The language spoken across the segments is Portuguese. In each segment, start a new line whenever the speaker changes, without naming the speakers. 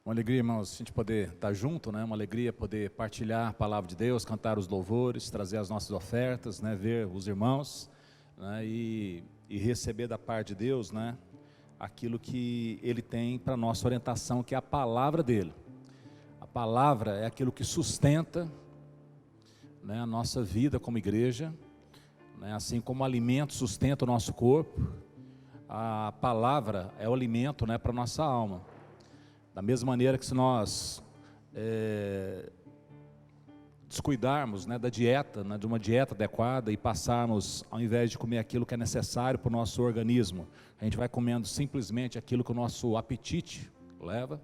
Uma alegria, irmãos, a gente poder estar junto, né? Uma alegria poder partilhar a palavra de Deus, cantar os louvores, trazer as nossas ofertas, né? Ver os irmãos, né? E receber da parte de Deus, né? Aquilo que Ele tem para nossa orientação, que é a palavra dEle. A palavra é aquilo que sustenta, né? A nossa vida como igreja, né? Assim como o alimento sustenta o nosso corpo, a palavra é o alimento, né? Para a nossa alma. Da mesma maneira que se nós descuidarmos, né, da dieta, né, de uma dieta adequada e passarmos, ao invés de comer aquilo que é necessário para o nosso organismo, a gente vai comendo simplesmente aquilo que o nosso apetite leva.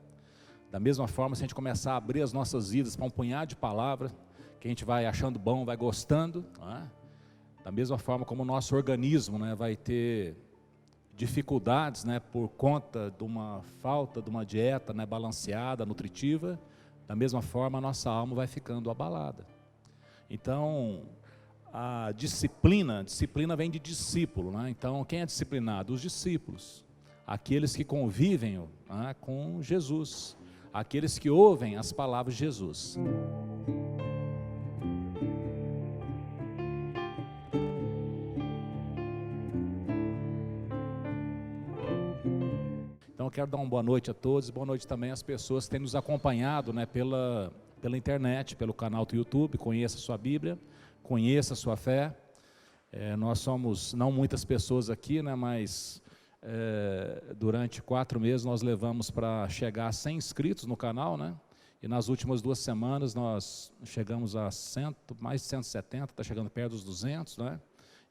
Da mesma forma, se a gente começar a abrir as nossas vidas para um punhado de palavra, que a gente vai achando bom, vai gostando, né? Da mesma forma como o nosso organismo, né, vai ter dificuldades, né, por conta de uma falta de uma dieta, né, balanceada, nutritiva, da mesma forma a nossa alma vai ficando abalada. Então, a disciplina vem de discípulo, né? Então, quem é disciplinado? Os discípulos, aqueles que convivem, né, com Jesus, aqueles que ouvem as palavras de Jesus. Então eu quero dar uma boa noite a todos, boa noite também às pessoas que têm nos acompanhado, né, pela internet, pelo canal do YouTube. Conheça a sua Bíblia, conheça a sua fé. Nós somos não muitas pessoas aqui, né, mas durante 4 meses nós levamos para chegar a 100 inscritos no canal, né, e nas últimas 2 semanas nós chegamos a mais de 170, está chegando perto dos 200, né?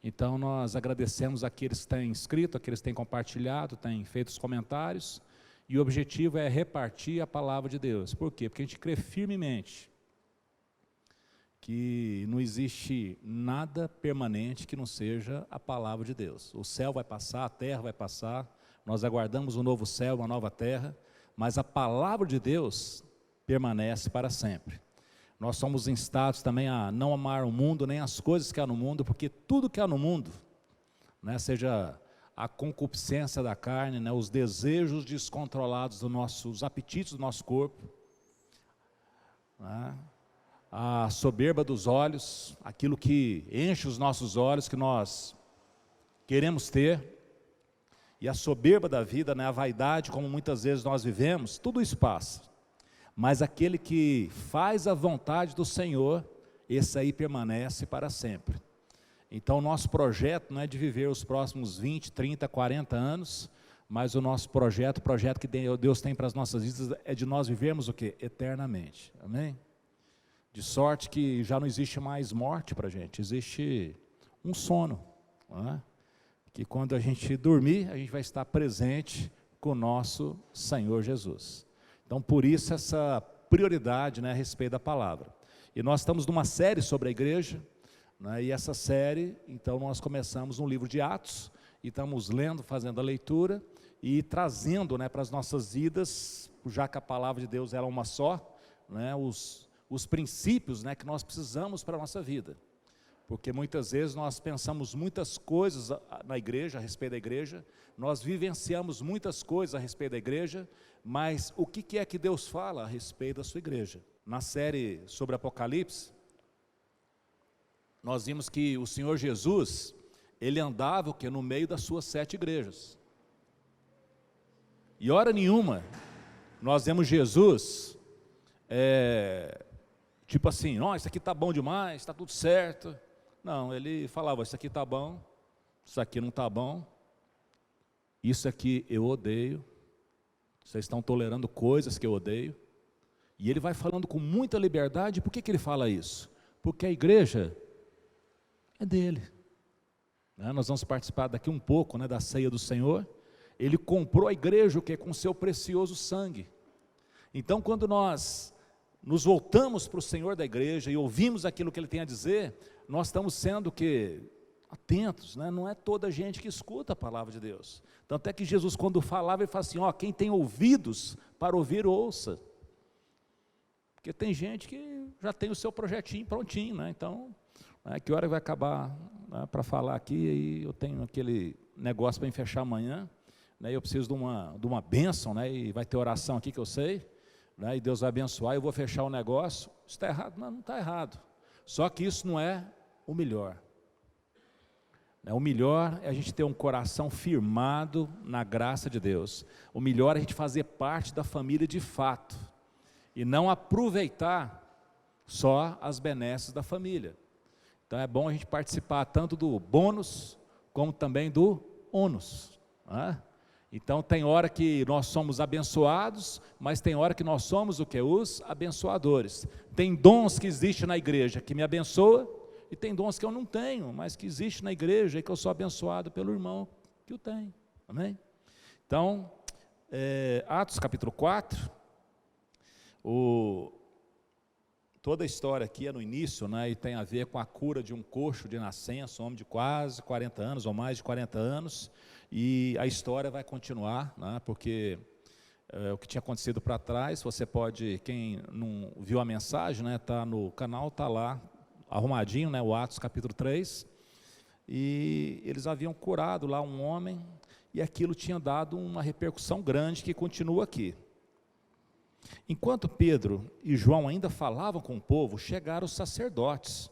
Então nós agradecemos aqueles que têm inscrito, aqueles que têm compartilhado, têm feito os comentários, e o objetivo é repartir a palavra de Deus. Por quê? Porque a gente crê firmemente que não existe nada permanente que não seja a palavra de Deus. O céu vai passar, a terra vai passar, nós aguardamos um novo céu, uma nova terra, mas a palavra de Deus permanece para sempre. Nós somos instados também a não amar o mundo, nem as coisas que há no mundo, porque tudo que há no mundo, né, seja a concupiscência da carne, né, os desejos descontrolados os apetites do nosso corpo, né, a soberba dos olhos, aquilo que enche os nossos olhos, que nós queremos ter, e a soberba da vida, né, a vaidade, como muitas vezes nós vivemos, tudo isso passa. Mas aquele que faz a vontade do Senhor, esse aí permanece para sempre. Então o nosso projeto não é de viver os próximos 20, 30, 40 anos, mas o nosso projeto, o projeto que Deus tem para as nossas vidas é de nós vivermos o quê? Eternamente. Amém? De sorte que já não existe mais morte para a gente, existe um sono, não é? Que quando a gente dormir, a gente vai estar presente com o nosso Senhor Jesus. Então, por isso, essa prioridade, né, a respeito da palavra. E nós estamos numa série sobre a igreja, né, e essa série, então, nós começamos um livro de Atos, e estamos lendo, fazendo a leitura, e trazendo, né, para as nossas vidas, já que a palavra de Deus ela é uma só, né, os princípios, né, que nós precisamos para a nossa vida. Porque muitas vezes nós pensamos muitas coisas na igreja, a respeito da igreja, nós vivenciamos muitas coisas a respeito da igreja, mas o que é que Deus fala a respeito da sua igreja? Na série sobre Apocalipse, nós vimos que o Senhor Jesus, ele andava no meio das suas 7 igrejas. E hora nenhuma, nós vemos Jesus, tipo assim, isso aqui está bom demais, está tudo certo. Não, ele falava, isso aqui está bom, isso aqui não está bom, isso aqui eu odeio, vocês estão tolerando coisas que eu odeio. E ele vai falando com muita liberdade. Por que ele fala isso? Porque a igreja é dele, né? Nós vamos participar daqui um pouco, né, da ceia do Senhor. Ele comprou a igreja com seu precioso sangue. Então quando nós nos voltamos para o Senhor da igreja e ouvimos aquilo que Ele tem a dizer, nós estamos sendo atentos, né? Não é toda a gente que escuta a palavra de Deus. Tanto é que Jesus, quando falava, Ele fala assim, quem tem ouvidos para ouvir, ouça. Porque tem gente que já tem o seu projetinho prontinho, né? Então, que hora vai acabar, né, para falar aqui, e eu tenho aquele negócio para fechar amanhã, né? Eu preciso de uma bênção, né? E vai ter oração aqui que eu sei. né, e Deus vai abençoar, eu vou fechar o negócio. Isso está errado? Não, não está errado. Só que isso não é o melhor. O melhor é a gente ter um coração firmado na graça de Deus. O melhor é a gente fazer parte da família de fato, e não aproveitar só as benesses da família. Então é bom a gente participar tanto do bônus, como também do ônus, né? Então tem hora que nós somos abençoados, mas tem hora que nós somos o que? Os abençoadores. Tem dons que existem na igreja que me abençoa, e tem dons que eu não tenho, mas que existe na igreja e que eu sou abençoado pelo irmão que o tem. Amém? Então, Atos capítulo 4, toda a história aqui é no início, né, e tem a ver com a cura de um coxo de nascença, um homem de quase 40 anos, ou mais de 40 anos, e a história vai continuar, né, porque o que tinha acontecido para trás, você pode, quem não viu a mensagem, né, tá no canal, está lá, arrumadinho, né, o Atos capítulo 3, e eles haviam curado lá um homem, e aquilo tinha dado uma repercussão grande que continua aqui. Enquanto Pedro e João ainda falavam com o povo, chegaram os sacerdotes,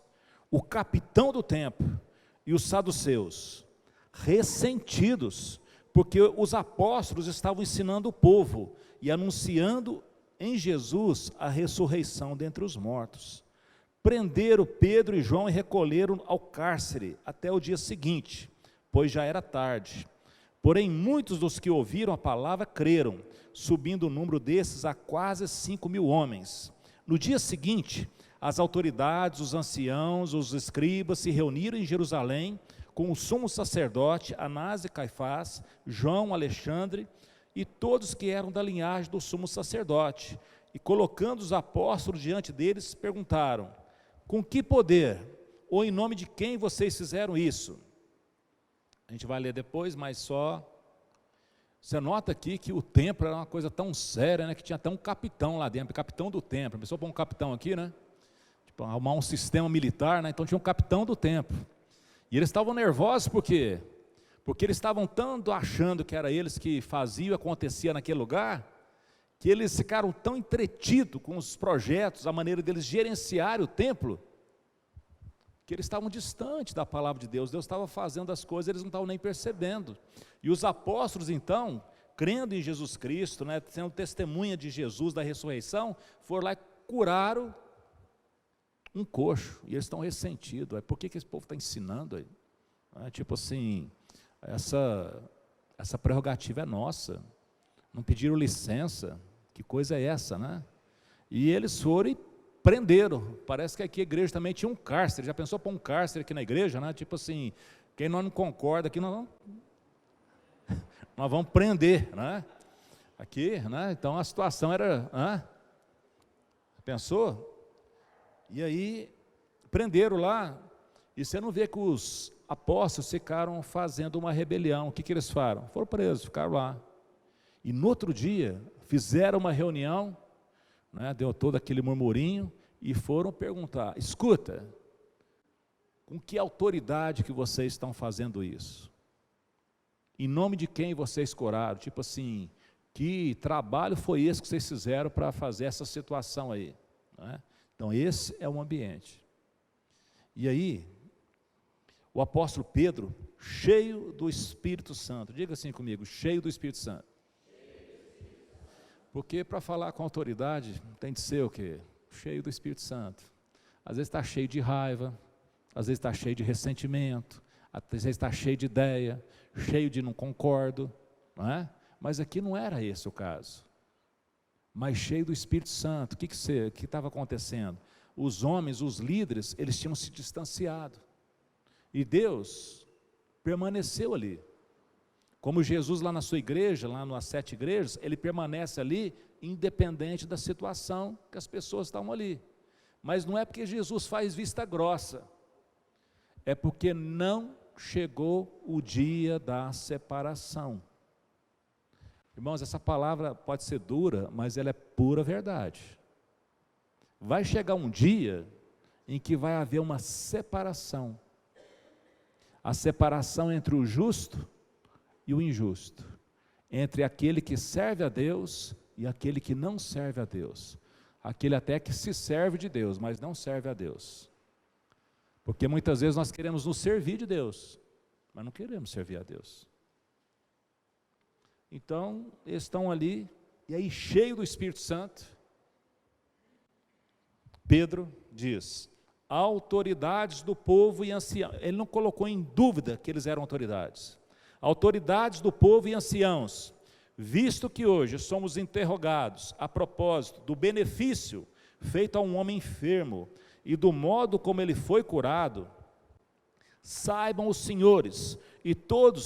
o capitão do templo e os saduceus, ressentidos, porque os apóstolos estavam ensinando o povo e anunciando em Jesus a ressurreição dentre os mortos. Prenderam Pedro e João e recolheram ao cárcere até o dia seguinte, pois já era tarde. Porém, muitos dos que ouviram a palavra creram, subindo o número desses a quase 5.000 homens. No dia seguinte, as autoridades, os anciãos, os escribas se reuniram em Jerusalém com o sumo sacerdote, Anás e Caifás, João, Alexandre e todos que eram da linhagem do sumo sacerdote. E colocando os apóstolos diante deles, perguntaram: com que poder ou em nome de quem vocês fizeram isso? A gente vai ler depois, mas só... Você nota aqui que o templo era uma coisa tão séria, né, que tinha até um capitão lá dentro, capitão do templo. Pensou pôr um capitão aqui, né? Tipo, arrumar um sistema militar, né? Então tinha um capitão do templo. E eles estavam nervosos por quê? Porque eles estavam tanto achando que era eles que faziam e acontecia naquele lugar, que eles ficaram tão entretidos com os projetos, a maneira deles gerenciarem o templo, que eles estavam distantes da palavra de Deus. Deus estava fazendo as coisas, eles não estavam nem percebendo. E os apóstolos então, crendo em Jesus Cristo, né, sendo testemunha de Jesus, da ressurreição, foram lá e curaram um coxo, e eles estão ressentidos. Por que esse povo está ensinando aí? Tipo assim, essa prerrogativa é nossa, não pediram licença, que coisa é essa, né? E eles foram e prenderam. Parece que aqui a igreja também tinha um cárcere. Já pensou pôr um cárcere aqui na igreja, né? Tipo assim, quem não concorda aqui, nós vamos prender, né? Aqui, né? Então a situação era, pensou? E aí prenderam lá, e você não vê que os apóstolos ficaram fazendo uma rebelião. O que eles faram? Foram presos, ficaram lá. E no outro dia fizeram uma reunião, né, deu todo aquele murmurinho, e foram perguntar: escuta, com que autoridade que vocês estão fazendo isso? Em nome de quem vocês curaram? Tipo assim, que trabalho foi esse que vocês fizeram para fazer essa situação aí, né? Então esse é o ambiente. E aí, o apóstolo Pedro, cheio do Espírito Santo, diga assim comigo: cheio do Espírito Santo. Porque para falar com autoridade tem de ser o quê? Cheio do Espírito Santo. Às vezes está cheio de raiva, às vezes está cheio de ressentimento, às vezes está cheio de ideia, cheio de não concordo, não é? Mas aqui não era esse o caso. Mas cheio do Espírito Santo. O que estava acontecendo? Os homens, os líderes, eles tinham se distanciado. E Deus permaneceu ali. Como Jesus lá na sua igreja, lá nas 7 igrejas, ele permanece ali, independente da situação que as pessoas estavam ali. Mas não é porque Jesus faz vista grossa, é porque não chegou o dia da separação. Irmãos, essa palavra pode ser dura, mas ela é pura verdade. Vai chegar um dia em que vai haver uma separação. A separação entre o justo e o injusto, entre aquele que serve a Deus e aquele que não serve a Deus. Aquele até que se serve de Deus, mas não serve a Deus. Porque muitas vezes nós queremos nos servir de Deus, mas não queremos servir a Deus. Então, eles estão ali, e aí cheio do Espírito Santo, Pedro diz: autoridades do povo e anciãos. Ele não colocou em dúvida que eles eram autoridades. Autoridades do povo e anciãos, visto que hoje somos interrogados a propósito do benefício feito a um homem enfermo e do modo como ele foi curado, saibam os senhores e todo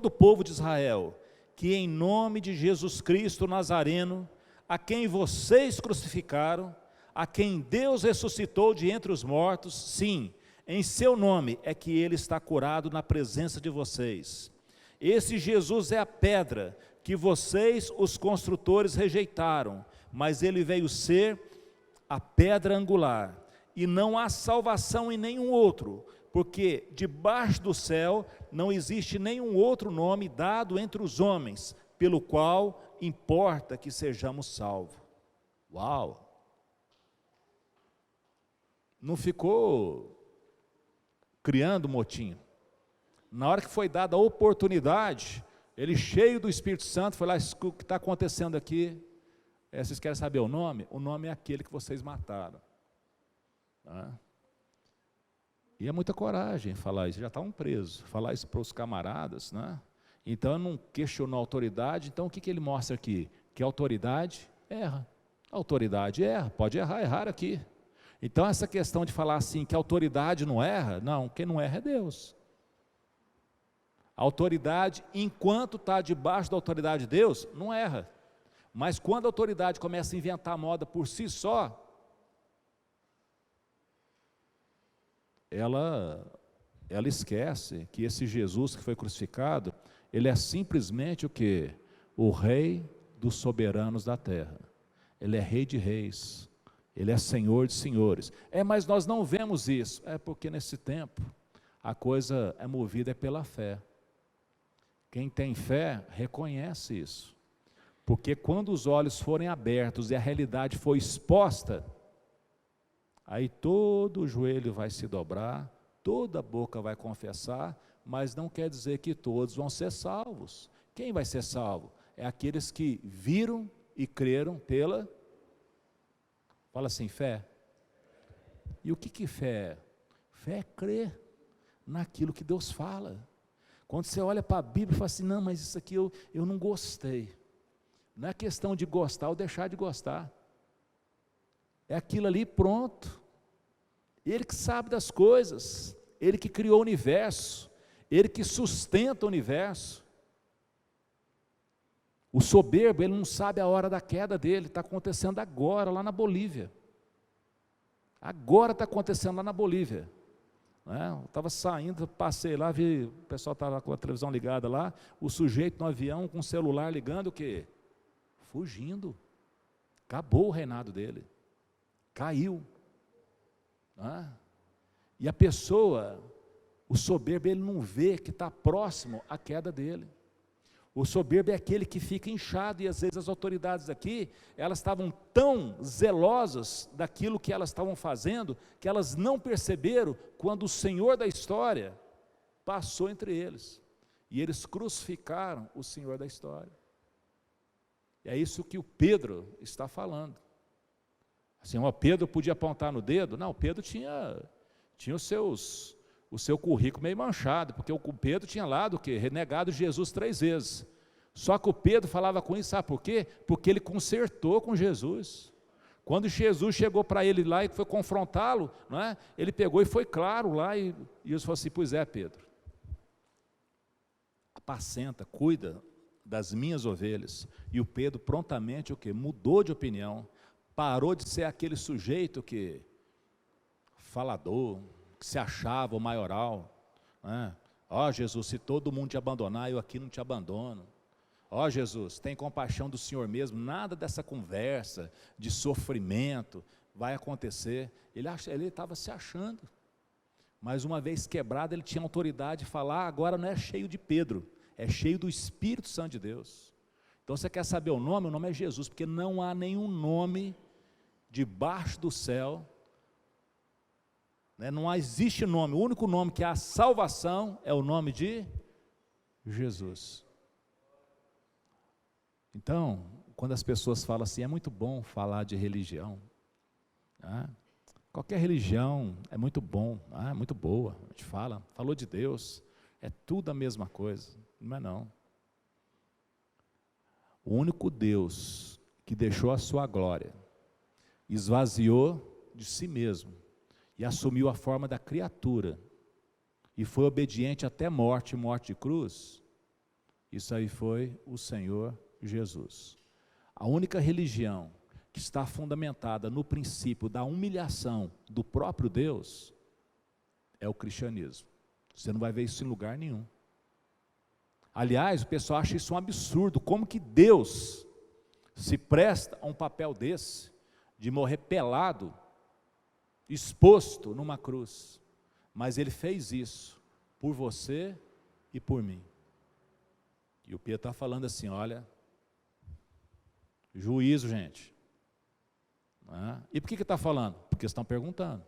o povo de Israel, que em nome de Jesus Cristo Nazareno, a quem vocês crucificaram, a quem Deus ressuscitou de entre os mortos, sim, em seu nome é que ele está curado na presença de vocês. Esse Jesus é a pedra que vocês, os construtores, rejeitaram, mas ele veio ser a pedra angular, e não há salvação em nenhum outro, porque debaixo do céu não existe nenhum outro nome dado entre os homens, pelo qual importa que sejamos salvos. Uau! Não ficou criando motim. Na hora que foi dada a oportunidade, ele cheio do Espírito Santo, foi lá: o que está acontecendo aqui? Vocês querem saber o nome? O nome é aquele que vocês mataram. E é muita coragem falar isso, já estavam presos, falar isso para os camaradas, né? Então não questionou a autoridade. Então o que ele mostra aqui? Que a autoridade erra. A autoridade erra, pode errar aqui. Então essa questão de falar assim, que a autoridade não erra, não, quem não erra é Deus. A autoridade, enquanto está debaixo da autoridade de Deus, não erra. Mas quando a autoridade começa a inventar moda por si só, ela esquece que esse Jesus que foi crucificado, ele é simplesmente o quê? O rei dos soberanos da terra. Ele é rei de reis, ele é senhor de senhores. Mas nós não vemos isso. Porque nesse tempo, a coisa é movida pela fé. Quem tem fé, reconhece isso. Porque quando os olhos forem abertos e a realidade for exposta, aí todo o joelho vai se dobrar, toda a boca vai confessar, mas não quer dizer que todos vão ser salvos. Quem vai ser salvo? É aqueles que viram e creram pela, fala assim, fé. E o que fé é? Fé é crer naquilo que Deus fala. Quando você olha para a Bíblia e fala assim, não, mas isso aqui eu não gostei. Não é questão de gostar ou deixar de gostar. É aquilo ali, pronto. Ele que sabe das coisas, ele que criou o universo, ele que sustenta o universo. O soberbo, ele não sabe a hora da queda dele, está acontecendo agora, lá na Bolívia. Agora está acontecendo lá na Bolívia. Eu estava saindo, passei lá, vi, o pessoal estava com a televisão ligada lá, o sujeito no avião com o celular ligando, o quê? Fugindo. Acabou o reinado dele. Caiu. E a pessoa, o soberbo, ele não vê que está próximo à queda dele. O soberbo é aquele que fica inchado, e às vezes as autoridades aqui, elas estavam tão zelosas daquilo que elas estavam fazendo, que elas não perceberam quando o Senhor da história passou entre eles, e eles crucificaram o Senhor da história. É isso que o Pedro está falando. Assim, Pedro podia apontar no dedo? Não, Pedro tinha o seu currículo meio manchado, porque o Pedro tinha lá do que? Renegado Jesus 3 vezes. Só que o Pedro falava com isso, sabe por quê? Porque ele consertou com Jesus. Quando Jesus chegou para ele lá e foi confrontá-lo, não é? Ele pegou e foi claro lá, e Jesus falou assim, pois é, Pedro, apacenta, cuida das minhas ovelhas. E o Pedro prontamente o quê? Mudou de opinião, parou de ser aquele sujeito que falador, que se achava o maioral, Jesus, se todo mundo te abandonar, eu aqui não te abandono. Jesus, tem compaixão do Senhor mesmo, nada dessa conversa de sofrimento vai acontecer. Ele estava se achando, mas uma vez quebrado, ele tinha autoridade de falar. Agora não é cheio de Pedro, é cheio do Espírito Santo de Deus. Então você quer saber o nome é Jesus, porque não há nenhum nome debaixo do céu, né? Não existe nome, o único nome que há salvação é o nome de Jesus. Então, quando as pessoas falam assim, é muito bom falar de religião, né? Qualquer religião é muito bom, é muito boa, a gente falou de Deus, é tudo a mesma coisa, não é não. O único Deus que deixou a sua glória, esvaziou de si mesmo e assumiu a forma da criatura e foi obediente até morte de cruz, isso aí foi o Senhor Jesus. A única religião que está fundamentada no princípio da humilhação do próprio Deus é o cristianismo. Você não vai ver isso em lugar nenhum. Aliás, o pessoal acha isso um absurdo, como que Deus se presta a um papel desse, de morrer pelado, exposto numa cruz, mas Ele fez isso por você e por mim. E o Pedro está falando assim, olha, juízo, gente. E por que está falando? Porque estão perguntando.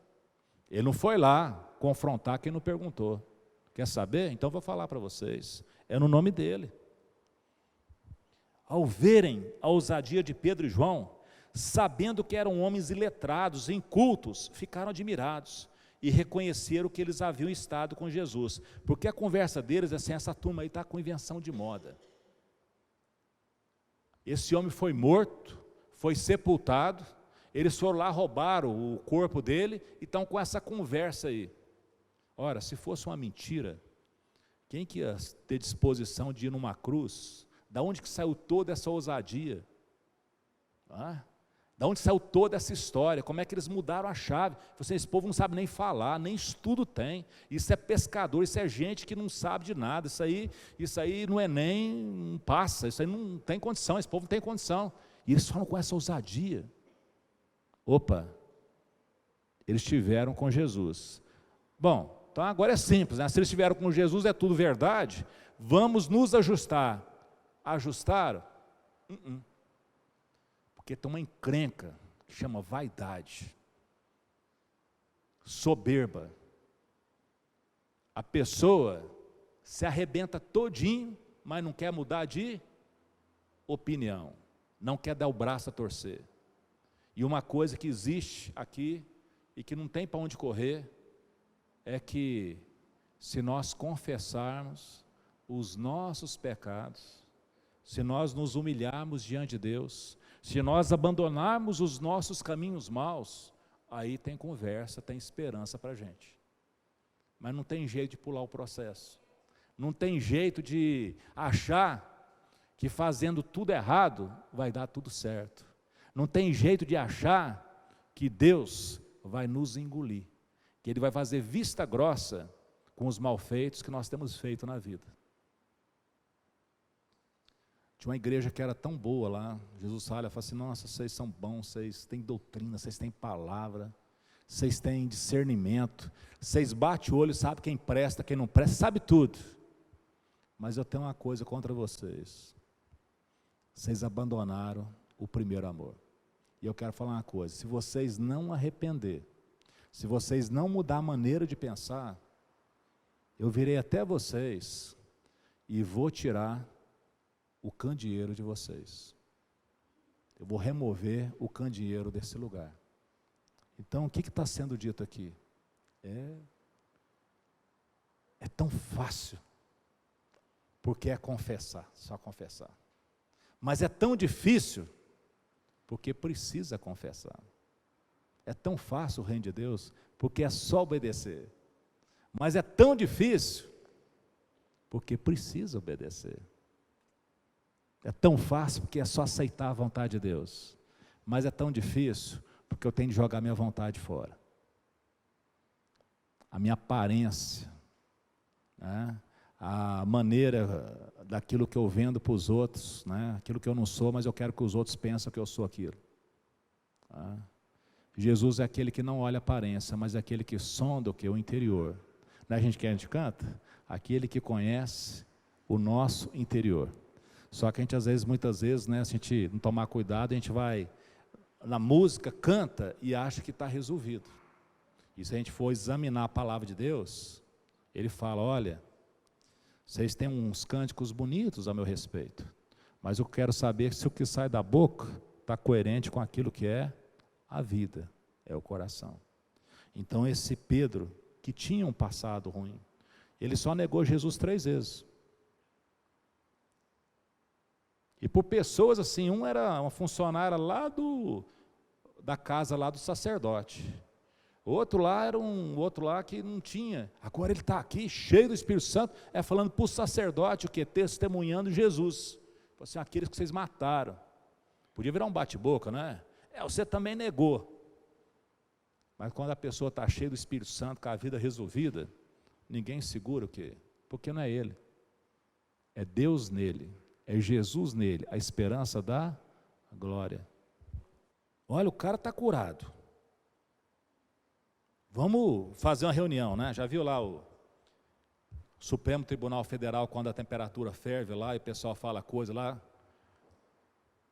Ele não foi lá confrontar quem não perguntou. Quer saber? Então vou falar para vocês. É no nome dele. Ao verem a ousadia de Pedro e João, sabendo que eram homens iletrados, incultos, ficaram admirados e reconheceram que eles haviam estado com Jesus. Porque a conversa deles é assim, essa turma aí está com invenção de moda. Esse homem foi morto, foi sepultado, eles foram lá, roubaram o corpo dele e estão com essa conversa aí. Ora, se fosse uma mentira, quem que ia ter disposição de ir numa cruz? Da onde que saiu toda essa ousadia? Da onde saiu toda essa história? Como é que eles mudaram a chave? Esse povo não sabe nem falar, nem estudo tem. Isso é pescador, isso é gente que não sabe de nada. Isso aí não é nem, não passa, isso aí não tem condição, esse povo não tem condição. E eles falam com essa ousadia. Opa, eles estiveram com Jesus. Bom, então agora é simples, né? Se eles estiveram com Jesus, é tudo verdade, vamos nos ajustar. Ajustaram? Porque tem uma encrenca que chama vaidade, soberba. A pessoa se arrebenta todinho, mas não quer mudar de opinião, não quer dar o braço a torcer. E uma coisa que existe aqui, e que não tem para onde correr, é que se nós confessarmos os nossos pecados, se nós nos humilharmos diante de Deus, se nós abandonarmos os nossos caminhos maus, aí tem conversa, tem esperança para a gente. Mas não tem jeito de pular o processo, não tem jeito de achar que fazendo tudo errado vai dar tudo certo. Não tem jeito de achar que Deus vai nos engolir, que Ele vai fazer vista grossa com os malfeitos que nós temos feito na vida. Tinha uma igreja que era tão boa lá, Jesus fala assim, nossa, vocês são bons, vocês têm doutrina, vocês têm palavra, vocês têm discernimento, vocês batem o olho, sabe quem presta, quem não presta, sabe tudo. Mas eu tenho uma coisa contra vocês, vocês abandonaram o primeiro amor. E eu quero falar uma coisa, se vocês não arrepender, se vocês não mudar a maneira de pensar, eu virei até vocês e vou tirar o candeeiro de vocês. Eu vou remover o candeeiro desse lugar. Então, o que está sendo dito aqui? É tão fácil, porque é confessar, só confessar. Mas é tão difícil, porque precisa confessar. É tão fácil o reino de Deus, porque é só obedecer. Mas é tão difícil, porque precisa obedecer. É tão fácil, porque é só aceitar a vontade de Deus. Mas é tão difícil, porque eu tenho de jogar minha vontade fora. A minha aparência, né? A maneira daquilo que eu vendo para os outros, né? Aquilo que eu não sou, mas eu quero que os outros pensem que eu sou aquilo. Jesus é aquele que não olha a aparência, mas é aquele que sonda o que? O interior. Não é a gente que a gente canta? Aquele que conhece o nosso interior. Só que a gente, muitas vezes, né, se a gente não tomar cuidado, a gente vai na música, canta e acha que está resolvido. E se a gente for examinar a palavra de Deus, ele fala, olha, vocês têm uns cânticos bonitos a meu respeito, mas eu quero saber se o que sai da boca está coerente com aquilo que é a vida, é o coração. Então esse Pedro, que tinha um passado ruim, ele só negou Jesus 3 vezes. E por pessoas assim, um era uma funcionária lá da casa lá do sacerdote, outro lá era outro lá que não tinha, agora ele está aqui cheio do Espírito Santo, falando para o sacerdote, o que? Testemunhando Jesus, assim, aqueles que vocês mataram. Podia virar um bate-boca, né? Você também negou. Mas quando a pessoa está cheia do Espírito Santo, com a vida resolvida, ninguém segura o quê? Porque não é ele, é Deus nele, é Jesus nele, a esperança da glória. Olha, o cara está curado. Vamos fazer uma reunião, né? Já viu lá o Supremo Tribunal Federal, quando a temperatura ferve lá e o pessoal fala coisa lá?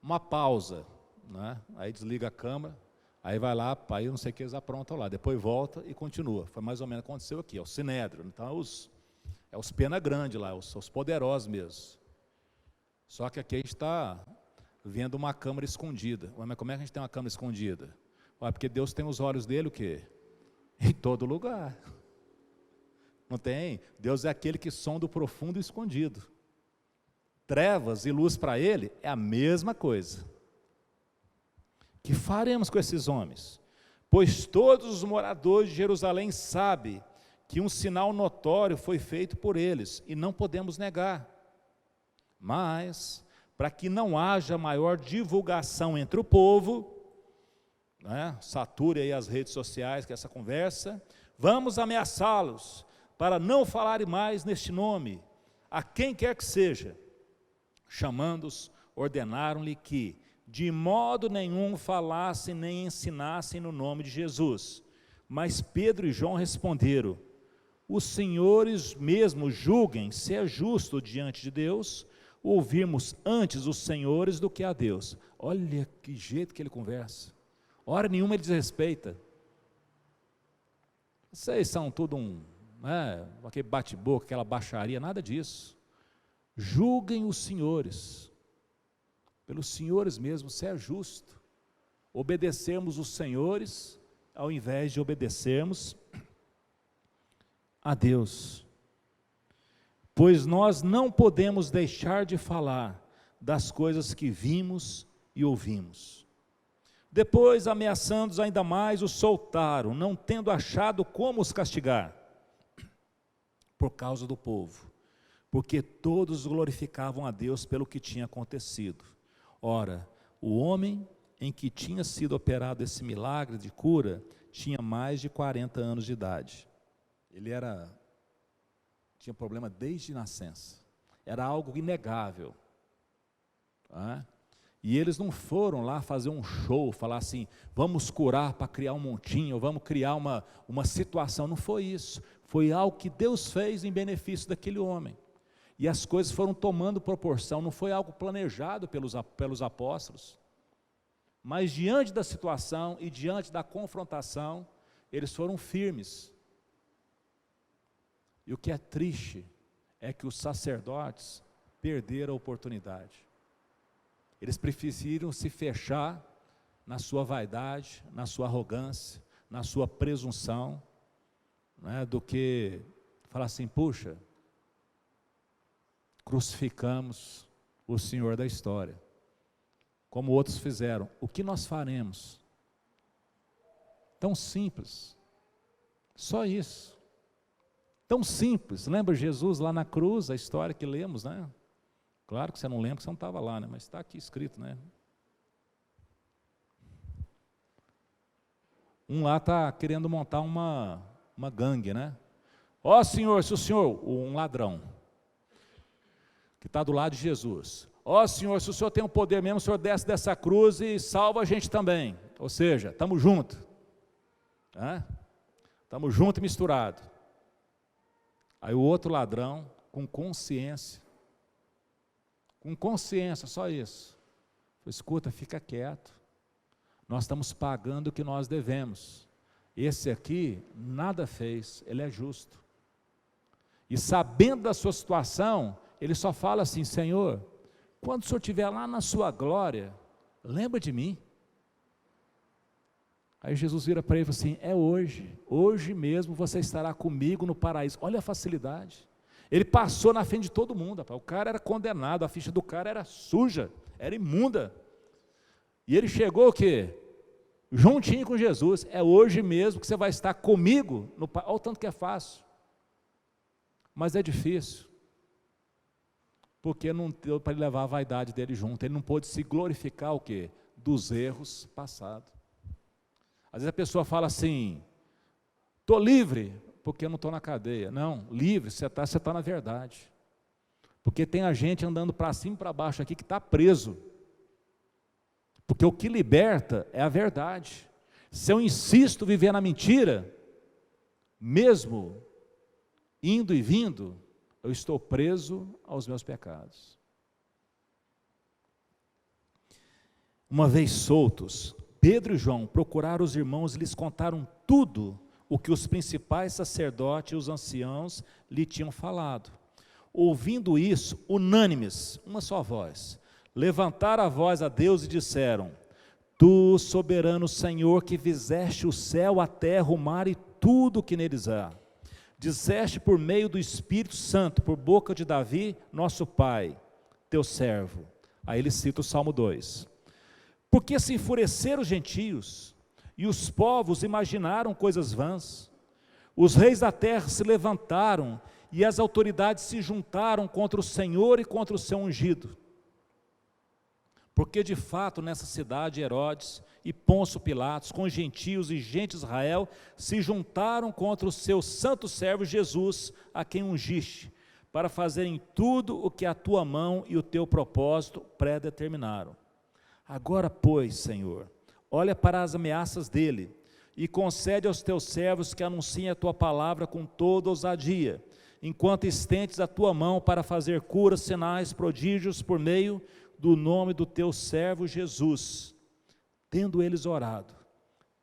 Uma pausa, né? Aí desliga a câmera, aí vai lá, aí não sei o que eles aprontam lá, depois volta e continua. Foi mais ou menos o que aconteceu aqui, é o Sinédrio. Então é os pena grande lá, os poderosos mesmo. Só que aqui a gente está vendo uma câmera escondida. Mas como é que a gente tem uma câmera escondida? Porque Deus tem os olhos dele o quê? Em todo lugar. Não tem? Deus é aquele que sonda o profundo e escondido. Trevas e luz para ele é a mesma coisa. Que faremos com esses homens? Pois todos os moradores de Jerusalém sabem que um sinal notório foi feito por eles, e não podemos negar. Mas, para que não haja maior divulgação entre o povo, né, sature aí as redes sociais com essa conversa, vamos ameaçá-los, para não falarem mais neste nome, a quem quer que seja. Chamando-os, ordenaram-lhe que, de modo nenhum, falassem nem ensinassem no nome de Jesus. Mas Pedro e João responderam, os senhores mesmo julguem se é justo diante de Deus ouvirmos antes os senhores do que a Deus. Olha que jeito que ele conversa. Hora nenhuma ele desrespeita. Vocês são tudo aquele bate-boca, aquela baixaria, nada disso. Julguem os senhores, pelos senhores mesmo, se é justo obedecermos os senhores, ao invés de obedecermos a Deus. Pois nós não podemos deixar de falar das coisas que vimos e ouvimos. Depois, ameaçando-os ainda mais, os soltaram, não tendo achado como os castigar, por causa do povo, porque todos glorificavam a Deus pelo que tinha acontecido. Ora, o homem em que tinha sido operado esse milagre de cura, tinha mais de 40 anos de idade. Ele tinha problema desde nascença, era algo inegável. E eles não foram lá fazer um show, falar assim, vamos curar para criar um montinho, vamos criar uma situação, não foi isso, foi algo que Deus fez em benefício daquele homem, e as coisas foram tomando proporção, não foi algo planejado pelos apóstolos, mas diante da situação e diante da confrontação, eles foram firmes. E o que é triste é que os sacerdotes perderam a oportunidade. Eles preferiram se fechar na sua vaidade, na sua arrogância, na sua presunção, né, do que falar assim, puxa, crucificamos o Senhor da história, como outros fizeram. O que nós faremos? Tão simples, só isso. Tão simples. Lembra Jesus lá na cruz, a história que lemos, né? Claro que você não lembra, porque você não estava lá, né? Mas está aqui escrito, né? Um lá está querendo montar uma gangue, né? Ó Senhor, se o Senhor, um ladrão, que está do lado de Jesus, ó Senhor, se o Senhor tem o poder mesmo, o Senhor desce dessa cruz e salva a gente também. Ou seja, estamos juntos. Estamos juntos e misturados. Aí o outro ladrão, com consciência, com consciência, só isso. Escuta, fica quieto, nós estamos pagando o que nós devemos. Esse aqui nada fez, ele é justo. E sabendo da sua situação, ele só fala assim: Senhor, quando o Senhor estiver lá na sua glória, lembra de mim. Aí Jesus vira para ele e fala assim: é hoje mesmo você estará comigo no paraíso. Olha a facilidade. Ele passou na frente de todo mundo, rapaz. O cara era condenado, a ficha do cara era suja, era imunda. E ele chegou o quê? Juntinho com Jesus. É hoje mesmo que você vai estar comigo no paraíso. Olha o tanto que é fácil. Mas é difícil. Porque não deu para ele levar a vaidade dele junto. Ele não pôde se glorificar o quê? Dos erros passados. Às vezes a pessoa fala assim: estou livre, porque eu não estou na cadeia. Não, livre, você está na verdade. Porque tem a gente andando para cima e para baixo aqui que está preso. Porque o que liberta é a verdade. Se eu insisto em viver na mentira, mesmo indo e vindo, eu estou preso aos meus pecados. Uma vez soltos, Pedro e João procuraram os irmãos e lhes contaram tudo o que os principais sacerdotes e os anciãos lhe tinham falado. Ouvindo isso, unânimes, uma só voz, levantaram a voz a Deus e disseram: Tu, soberano Senhor, que fizeste o céu, a terra, o mar e tudo o que neles há, disseste por meio do Espírito Santo, por boca de Davi, nosso pai, teu servo. Aí ele cita o Salmo 2. Porque se enfureceram os gentios, e os povos imaginaram coisas vãs. Os reis da terra se levantaram, e as autoridades se juntaram contra o Senhor e contra o seu ungido. Porque de fato nessa cidade Herodes e Pôncio Pilatos, com gentios e gente de Israel, se juntaram contra o seu santo servo Jesus, a quem ungiste, para fazerem tudo o que a tua mão e o teu propósito predeterminaram. Agora, pois, Senhor, olha para as ameaças dele, e concede aos teus servos que anunciem a tua palavra com toda ousadia, enquanto estendes a tua mão para fazer curas, sinais, prodígios, por meio do nome do teu servo Jesus. Tendo eles orado,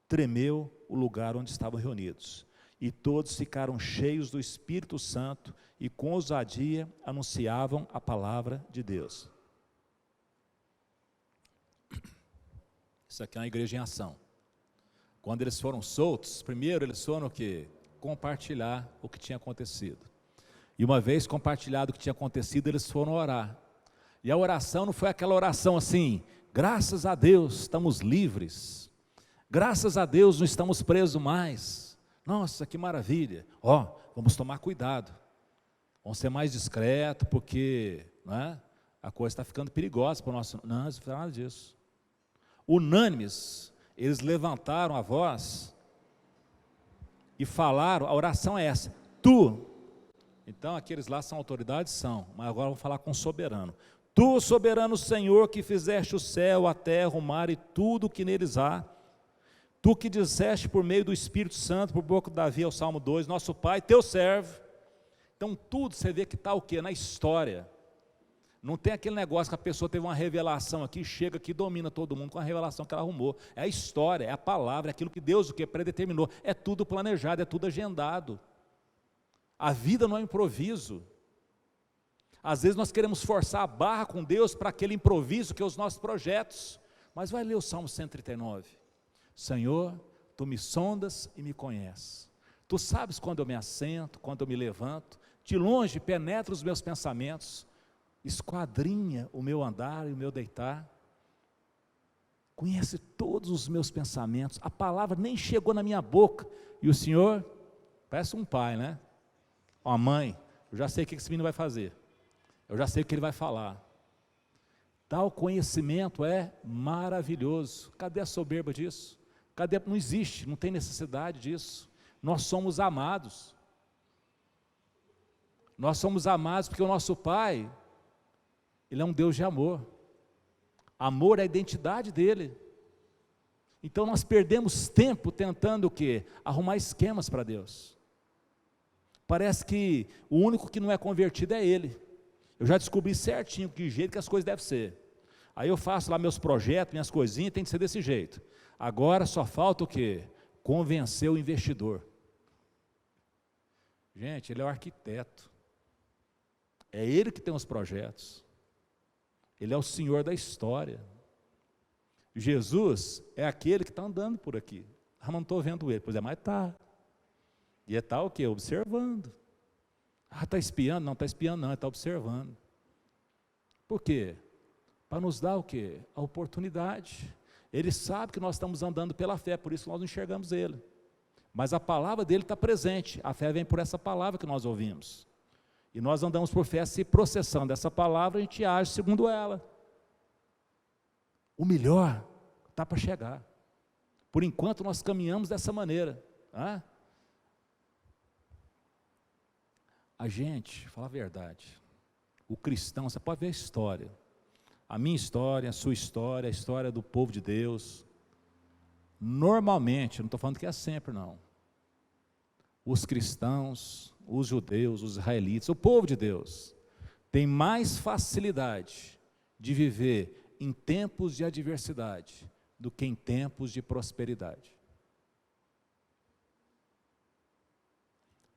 tremeu o lugar onde estavam reunidos, e todos ficaram cheios do Espírito Santo, e com ousadia anunciavam a palavra de Deus. Isso aqui é uma igreja em ação. Quando eles foram soltos, primeiro eles foram o quê? Compartilhar o que tinha acontecido. E uma vez compartilhado o que tinha acontecido, eles foram orar. E a oração não foi aquela oração assim: graças a Deus estamos livres, graças a Deus não estamos presos mais, nossa, que maravilha, vamos tomar cuidado, vamos ser mais discretos, porque a coisa está ficando perigosa para o nosso... Não, não foi nada disso. Unânimes, eles levantaram a voz e falaram, a oração é essa: tu, então aqueles lá são autoridades, são, mas agora vamos falar com o soberano. Tu, soberano Senhor, que fizeste o céu, a terra, o mar e tudo o que neles há, tu que disseste por meio do Espírito Santo, por boca de Davi, o Salmo 2, nosso Pai, teu servo. Então tudo você vê que está o quê? Na história. Não tem aquele negócio que a pessoa teve uma revelação aqui, chega aqui e domina todo mundo com a revelação que ela arrumou. É a história, é a palavra, é aquilo que Deus o que predeterminou. É tudo planejado, é tudo agendado. A vida não é improviso. Às vezes nós queremos forçar a barra com Deus para aquele improviso que é os nossos projetos. Mas vai ler o Salmo 139. Senhor, tu me sondas e me conheces. Tu sabes quando eu me assento, quando eu me levanto. De longe penetra os meus pensamentos. Esquadrinha o meu andar e o meu deitar. Conhece todos os meus pensamentos. A palavra nem chegou na minha boca. E o Senhor, parece um pai, né? Uma mãe, eu já sei o que esse menino vai fazer. Eu já sei o que ele vai falar. Tal conhecimento é maravilhoso. Cadê a soberba disso? Cadê? Não existe, não tem necessidade disso. Nós somos amados. Nós somos amados porque o nosso Pai, Ele é um Deus de amor. Amor é a identidade dEle. Então nós perdemos tempo tentando o quê? Arrumar esquemas para Deus. Parece que o único que não é convertido é Ele. Eu já descobri certinho que jeito que as coisas devem ser. Aí eu faço lá meus projetos, minhas coisinhas, tem que ser desse jeito. Agora só falta o quê? Convencer o investidor. Gente, ele é o arquiteto. É ele que tem os projetos. Ele é o Senhor da história. Jesus é aquele que está andando por aqui. Ah, não estou vendo ele. Pois é, mas está. E está o quê? Observando. Ah, está espiando? Não está espiando não, ele está observando. Por quê? Para nos dar o quê? A oportunidade. Ele sabe que nós estamos andando pela fé, por isso nós não enxergamos ele. Mas a palavra dele está presente. A fé vem por essa palavra que nós ouvimos. E nós andamos por fé, se processando essa palavra, a gente age segundo ela. O melhor está para chegar. Por enquanto nós caminhamos dessa maneira. Ah? A gente, fala a verdade, o cristão, você pode ver a história. A minha história, a sua história, a história do povo de Deus. Normalmente, não estou falando que é sempre não. Os cristãos, os judeus, os israelitas, o povo de Deus, tem mais facilidade de viver em tempos de adversidade do que em tempos de prosperidade.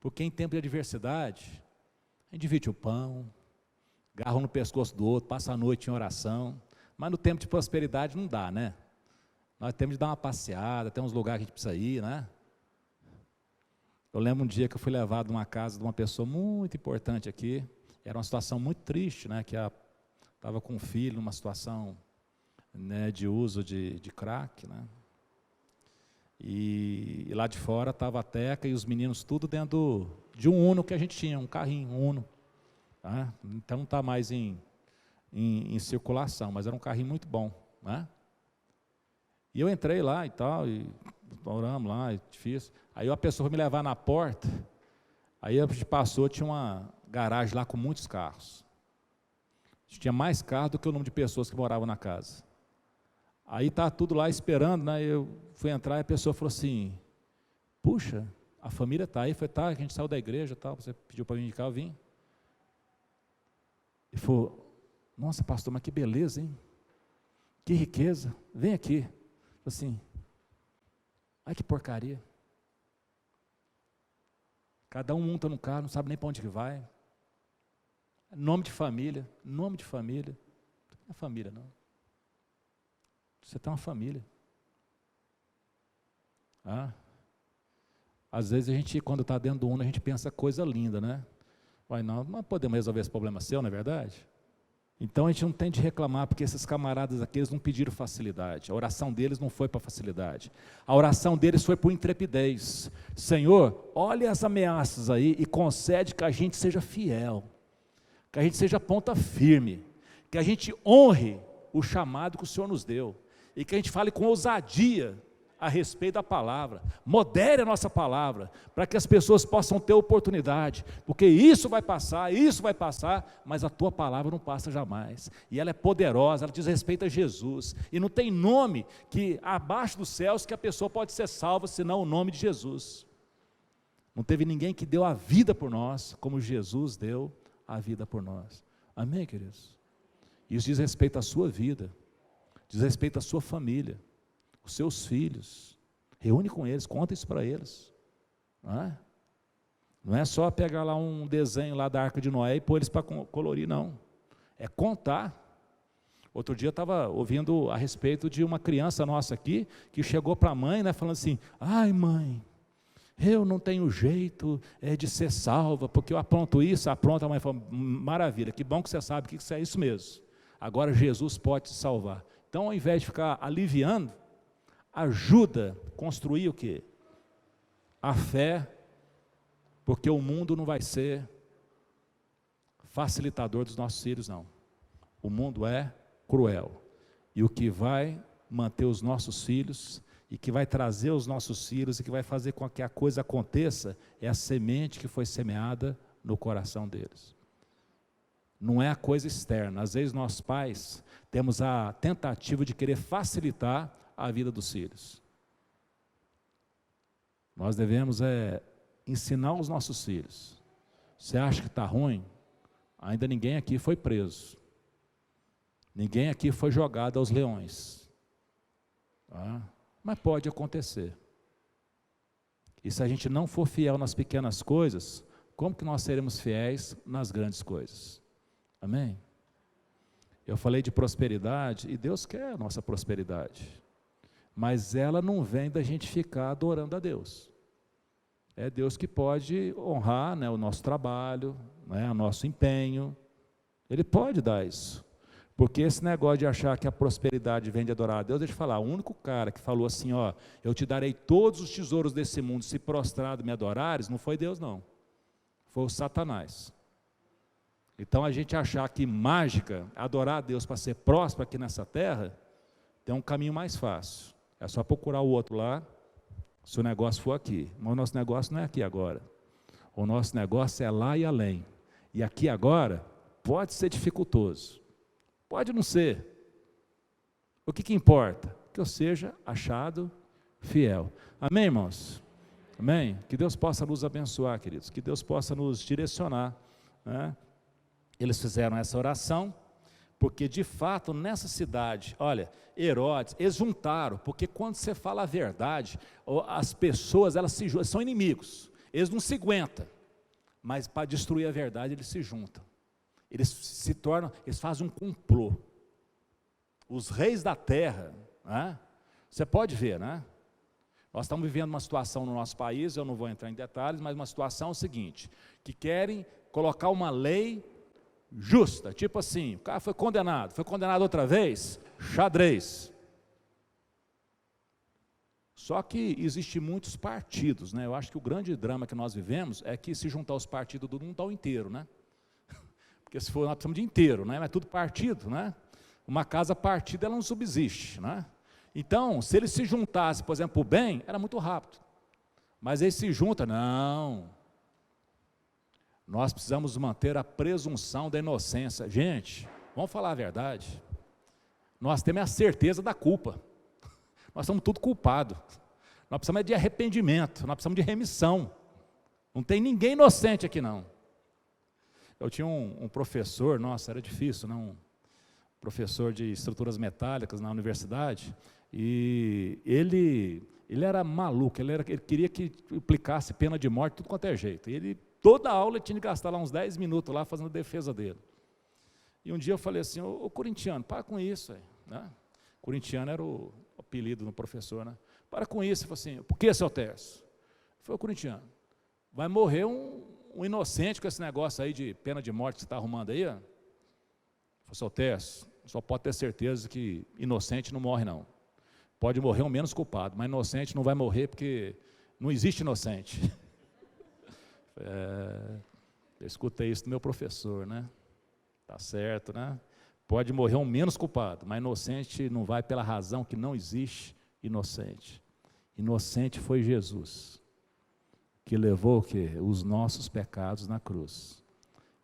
Porque em tempo de adversidade, a gente divide o pão, agarra um no pescoço do outro, passa a noite em oração, mas no tempo de prosperidade não dá, né? Nós temos de dar uma passeada, tem uns lugares que a gente precisa ir, né? Eu lembro um dia que eu fui levado numa casa de uma pessoa muito importante aqui, era uma situação muito triste, né? Que estava com um filho numa situação, né, de uso de crack, né? E lá de fora estava a Teca e os meninos tudo dentro de um Uno que a gente tinha, um carrinho, um Uno. Tá? Então não está mais em circulação, mas era um carrinho muito bom. Né? E eu entrei lá e tal, e oramos lá, é difícil. Aí a pessoa foi me levar na porta, aí a gente passou, tinha uma garagem lá com muitos carros. Tinha mais carros do que o número de pessoas que moravam na casa. Aí está tudo lá esperando, né? Eu fui entrar e a pessoa falou assim, puxa, a família está aí. Eu falei, tá, a gente saiu da igreja, tal, você pediu para vir cá, eu vim. Ele falou, nossa pastor, mas que beleza, hein? Que riqueza, vem aqui. Eu falei assim, ai que porcaria. Cada um monta no carro, não sabe nem para onde que vai. Nome de família, nome de família. Não é família não. Você tem uma família. Ah, às vezes a gente, quando está dentro do Uno, a gente pensa coisa linda, né? Vai não, mas podemos resolver esse problema seu, não é verdade? Então a gente não tem de reclamar, porque esses camaradas aqui, eles não pediram facilidade. A oração deles não foi para facilidade. A oração deles foi por intrepidez. Senhor, olha as ameaças aí e concede que a gente seja fiel, que a gente seja ponta firme, que a gente honre o chamado que o Senhor nos deu. E que a gente fale com ousadia a respeito da palavra, modere a nossa palavra, para que as pessoas possam ter oportunidade, porque isso vai passar, mas a tua palavra não passa jamais, e ela é poderosa, ela diz respeito a Jesus, e não tem nome que abaixo dos céus que a pessoa pode ser salva, senão o nome de Jesus. Não teve ninguém que deu a vida por nós, como Jesus deu a vida por nós. Amém, queridos? Isso diz respeito à sua vida, diz respeito à sua família, os seus filhos. Reúne com eles, conta isso para eles. Não é só pegar lá um desenho lá da Arca de Noé e pôr eles para colorir, não. É contar. Outro dia eu estava ouvindo a respeito de uma criança nossa aqui, que chegou para a mãe, né, falando assim, ai mãe, eu não tenho jeito de ser salva, porque eu apronto isso, apronto. A mãe falou, maravilha, que bom que você sabe que isso é isso mesmo. Agora Jesus pode te salvar. Então, ao invés de ficar aliviando, ajuda a construir o quê? A fé, porque o mundo não vai ser facilitador dos nossos filhos, não. O mundo é cruel. E o que vai manter os nossos filhos, e que vai trazer os nossos filhos, e que vai fazer com que a coisa aconteça, é a semente que foi semeada no coração deles. Não é a coisa externa. Às vezes nós pais temos a tentativa de querer facilitar a vida dos filhos. Nós devemos ensinar os nossos filhos. Você acha que está ruim? ainda ninguém aqui foi preso. Ninguém aqui foi jogado aos leões. Tá? Mas pode acontecer. E se a gente não for fiel nas pequenas coisas, como que nós seremos fiéis nas grandes coisas? Amém? Eu falei de prosperidade, e Deus quer a nossa prosperidade. Mas ela não vem da gente ficar adorando a Deus. É Deus que pode honrar, né, o nosso trabalho, né, o nosso empenho. Ele pode dar isso. Porque esse negócio de achar que a prosperidade vem de adorar a Deus, deixa eu falar, o único cara que falou assim, ó, eu te darei todos os tesouros desse mundo, se prostrado me adorares, não foi Deus não, foi o Satanás. Então a gente achar que mágica, adorar a Deus para ser próspero aqui nessa terra, tem um caminho mais fácil, é só procurar o outro lá, se o negócio for aqui, mas o nosso negócio não é aqui agora, o nosso negócio é lá e além, e aqui agora pode ser dificultoso, pode não ser. O que importa? Que eu seja achado fiel. Amém, irmãos? Amém? Que Deus possa nos abençoar, queridos. Que Deus possa nos direcionar. Né? Eles fizeram essa oração, porque de fato nessa cidade, olha, Herodes, eles juntaram, porque quando você fala a verdade, as pessoas, elas são inimigos. Eles não se aguentam, mas para destruir a verdade eles se juntam. Eles fazem um complô. Os reis da terra, né? Você pode ver, né? Nós estamos vivendo uma situação no nosso país, eu não vou entrar em detalhes, mas uma situação seguinte, que querem colocar uma lei justa, tipo assim, o cara foi condenado outra vez, xadrez. Só que existem muitos partidos, né? Eu acho que o grande drama que nós vivemos é que se juntar os partidos do mundo, dá o inteiro, né? Porque se for, nós precisamos de inteiro, né? Mas é tudo partido, né? Uma casa partida, ela não subsiste, né? Então, se eles se juntassem, por exemplo, o bem, era muito rápido. Mas eles se juntam, não. Nós precisamos manter a presunção da inocência. Gente, vamos falar a verdade. Nós temos a certeza da culpa. Nós somos tudo culpados. Nós precisamos de arrependimento, nós precisamos de remissão. Não tem ninguém inocente aqui, não. Eu tinha um professor, nossa, era difícil, né? Um professor de estruturas metálicas na universidade, e ele era maluco, ele queria que aplicasse pena de morte, tudo quanto é jeito. E toda aula ele tinha que gastar lá uns 10 minutos lá fazendo a defesa dele. E um dia eu falei assim, ô corintiano, para com isso. Né? Corintiano era o apelido do professor, né? Para com isso. Ele falou assim, por que, seu Tércio? Foi o corintiano. Vai morrer um inocente com esse negócio aí de pena de morte que você está arrumando aí, ó. Falei, seu Tércio, só pode ter certeza que inocente não morre não. Pode morrer um menos culpado, mas inocente não vai morrer porque não existe inocente. Eu escutei isso do meu professor, né? Tá certo, né? Pode morrer um menos culpado, mas inocente não vai pela razão que não existe inocente. Inocente foi Jesus, que levou o quê? Os nossos pecados na cruz.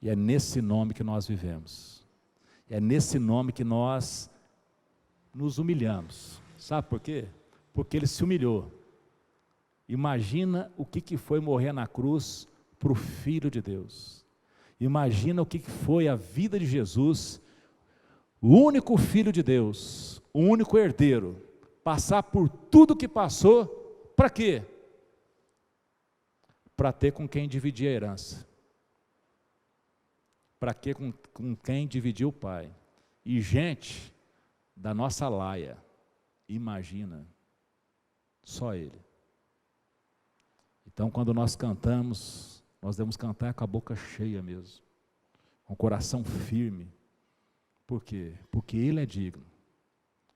E é nesse nome que nós vivemos. É nesse nome que nós nos humilhamos. Sabe por quê? Porque ele se humilhou. Imagina o que foi morrer na cruz para o Filho de Deus. Imagina o que foi a vida de Jesus, o único Filho de Deus, o único herdeiro, passar por tudo que passou, para quê? Para ter com quem dividir a herança. Para que com quem dividir o Pai. E gente da nossa laia, imagina, só Ele. Então quando nós cantamos, nós devemos cantar com a boca cheia mesmo, com o coração firme. Por quê? Porque Ele é digno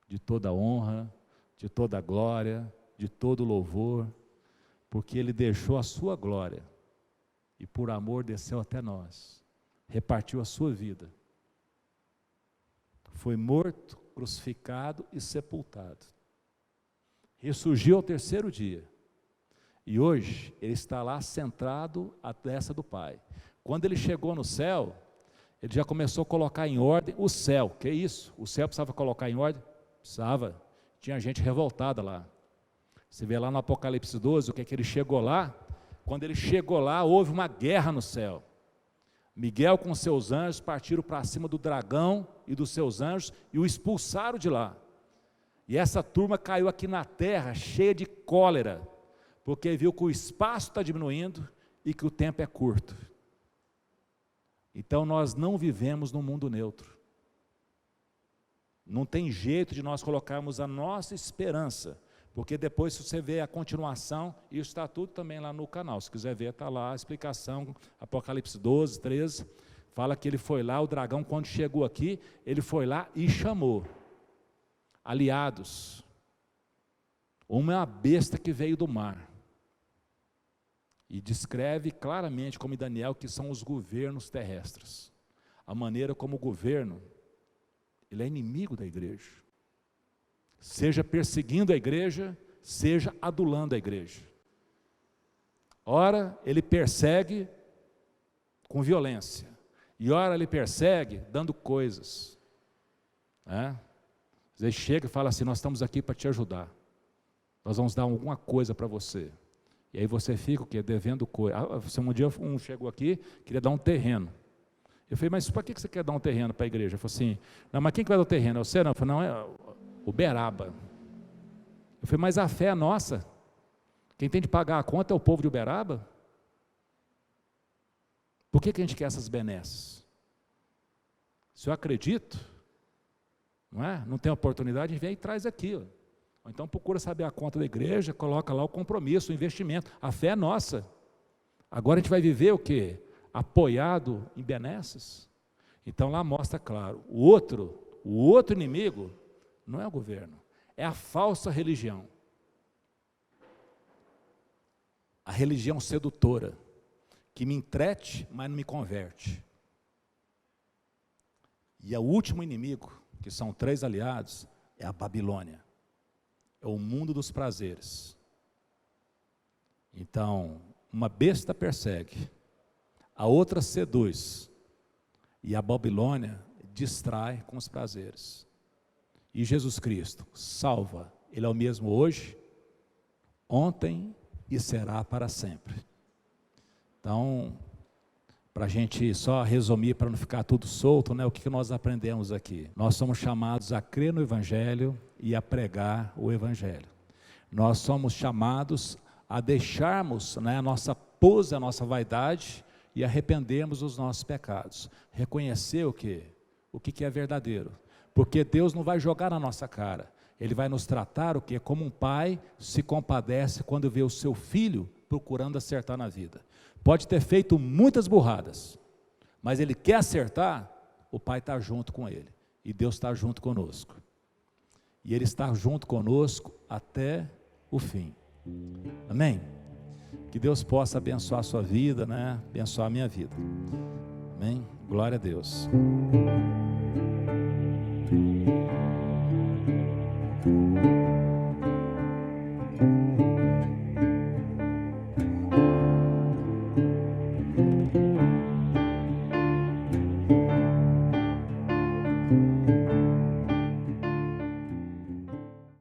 de toda honra, de toda glória, de todo louvor, porque Ele deixou a sua glória e por amor desceu até nós, repartiu a sua vida, foi morto, crucificado e sepultado, ressurgiu ao terceiro dia, e hoje Ele está lá centrado à destra do Pai. Quando Ele chegou no céu, Ele já começou a colocar em ordem o céu. Que isso? O céu precisava colocar em ordem? Precisava. Tinha gente revoltada lá. Você vê lá no Apocalipse 12, o que é que Ele chegou lá? Quando Ele chegou lá, houve uma guerra no céu. Miguel com seus anjos partiram para cima do dragão e dos seus anjos e o expulsaram de lá. E essa turma caiu aqui na terra cheia de cólera, porque viu que o espaço está diminuindo e que o tempo é curto. Então nós não vivemos num mundo neutro. Não tem jeito de nós colocarmos a nossa esperança, porque depois, se você vê a continuação, isso está tudo também lá no canal, se quiser ver, está lá a explicação, Apocalipse 12, 13, fala que ele foi lá, o dragão quando chegou aqui, ele foi lá e chamou aliados. Uma é uma besta que veio do mar, e descreve claramente, como em Daniel, que são os governos terrestres, a maneira como o governo, ele é inimigo da igreja, seja perseguindo a igreja, seja adulando a igreja. Ora ele persegue com violência, e ora ele persegue dando coisas, né? Às vezes chega e fala assim, nós estamos aqui para te ajudar, nós vamos dar alguma coisa para você, e aí você fica o quê? Devendo coisa. Um dia um chegou aqui, queria dar um terreno. Eu falei, mas para que você quer dar um terreno para a igreja? Eu falei assim, não, mas quem que vai dar o terreno? É você? Não, eu falei, não, é o Uberaba. Eu falei, mas a fé é nossa. Quem tem de pagar a conta é o povo de Uberaba? Por que a gente quer essas benesses? Se eu acredito, não é? Não tem oportunidade, a gente vem e traz aqui. Ou então procura saber a conta da igreja, coloca lá o compromisso, o investimento. A fé é nossa. Agora a gente vai viver o quê? Apoiado em benesses. Então lá mostra claro, o outro inimigo não é o governo, é a falsa religião. A religião sedutora, que me entrete, mas não me converte. E o último inimigo, que são 3 aliados, é a Babilônia. É o mundo dos prazeres. Então, uma besta persegue, a outra seduz, e a Babilônia distrai com os prazeres. E Jesus Cristo salva, Ele é o mesmo hoje, ontem e será para sempre. Então, para a gente só resumir, para não ficar tudo solto, né, o que nós aprendemos aqui? Nós somos chamados a crer no Evangelho e a pregar o Evangelho. Nós somos chamados a deixarmos, né, a nossa pose, a nossa vaidade, e arrependermos dos nossos pecados. Reconhecer o quê? O que é verdadeiro. Porque Deus não vai jogar na nossa cara. Ele vai nos tratar o quê? Como um pai se compadece quando vê o seu filho procurando acertar na vida. Pode ter feito muitas burradas, mas ele quer acertar, o pai está junto com ele. E Deus está junto conosco. E Ele está junto conosco até o fim. Amém? Que Deus possa abençoar a sua vida, né? Abençoar a minha vida. Amém? Glória a Deus.